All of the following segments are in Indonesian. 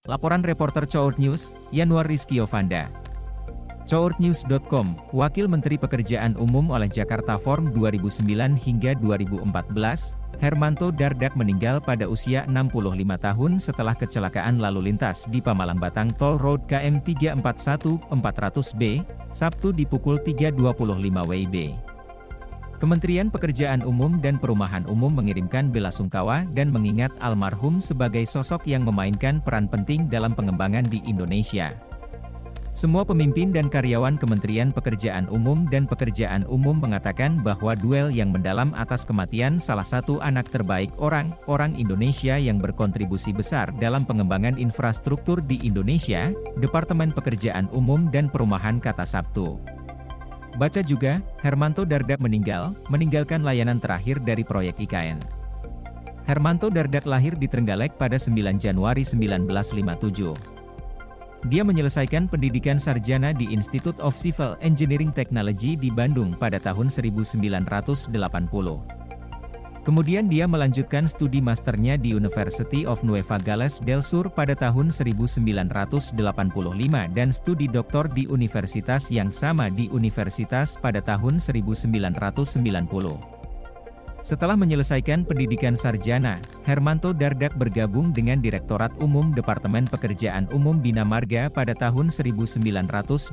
Laporan reporter Court News, Yanuar Rizkyovanda. Courtnews.com, Wakil Menteri Pekerjaan Umum oleh Jakarta Form 2009 hingga 2014, Hermanto Dardak meninggal pada usia 65 tahun setelah kecelakaan lalu lintas di Pamalang Batang Toll Road KM 341400B, Sabtu di pukul 3.25 WIB. Kementerian Pekerjaan Umum dan Perumahan Umum mengirimkan bela sungkawa dan mengingat almarhum sebagai sosok yang memainkan peran penting dalam pengembangan di Indonesia. Semua pemimpin dan karyawan Kementerian Pekerjaan Umum dan Pekerjaan Umum mengatakan bahwa duel yang mendalam atas kematian salah satu anak terbaik orang Indonesia yang berkontribusi besar dalam pengembangan infrastruktur di Indonesia, Departemen Pekerjaan Umum dan Perumahan kata Sabtu. Baca juga, Hermanto Dardak meninggalkan layanan terakhir dari proyek IKN. Hermanto Dardak lahir di Trenggalek pada 9 Januari 1957. Dia menyelesaikan pendidikan sarjana di Institute of Civil Engineering Technology di Bandung pada tahun 1980. Kemudian dia melanjutkan studi masternya di University of Nueva Gales del Sur pada tahun 1985 dan studi doktor di universitas yang sama di universitas pada tahun 1990. Setelah menyelesaikan pendidikan sarjana, Hermanto Dardak bergabung dengan Direktorat Umum Departemen Pekerjaan Umum Bina Marga pada tahun 1982.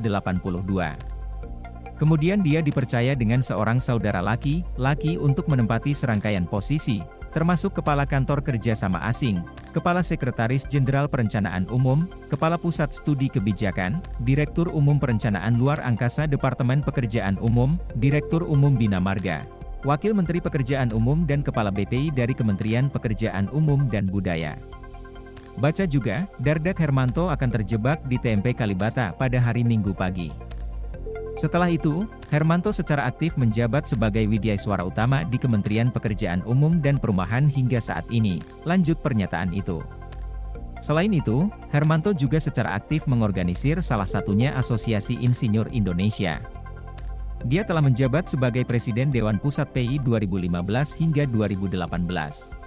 Kemudian dia dipercaya dengan seorang saudara laki-laki untuk menempati serangkaian posisi, termasuk Kepala Kantor Kerjasama Asing, Kepala Sekretaris Jenderal Perencanaan Umum, Kepala Pusat Studi Kebijakan, Direktur Umum Perencanaan Luar Angkasa Departemen Pekerjaan Umum, Direktur Umum Bina Marga, Wakil Menteri Pekerjaan Umum dan Kepala BPI dari Kementerian Pekerjaan Umum dan Budaya. Baca juga, Dardak Hermanto akan terjebak di TMP Kalibata pada hari Minggu pagi. Setelah itu, Hermanto secara aktif menjabat sebagai Widyaiswara Utama di Kementerian Pekerjaan Umum dan Perumahan hingga saat ini, lanjut pernyataan itu. Selain itu, Hermanto juga secara aktif mengorganisir salah satunya Asosiasi Insinyur Indonesia. Dia telah menjabat sebagai Presiden Dewan Pusat PI 2015 hingga 2018.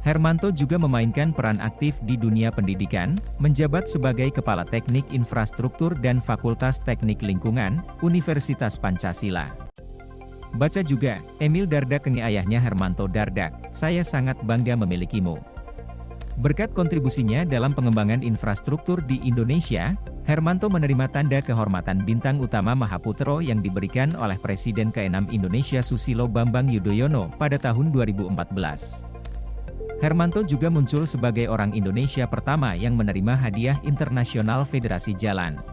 Hermanto juga memainkan peran aktif di dunia pendidikan, menjabat sebagai Kepala Teknik Infrastruktur dan Fakultas Teknik Lingkungan, Universitas Pancasila. Baca juga, Emil Dardak kini ayahnya Hermanto Dardak, saya sangat bangga memilikimu. Berkat kontribusinya dalam pengembangan infrastruktur di Indonesia, Hermanto menerima tanda kehormatan Bintang Utama Mahaputro yang diberikan oleh Presiden ke-6 Indonesia Susilo Bambang Yudhoyono pada tahun 2014. Hermanto juga muncul sebagai orang Indonesia pertama yang menerima hadiah internasional Federasi Jalan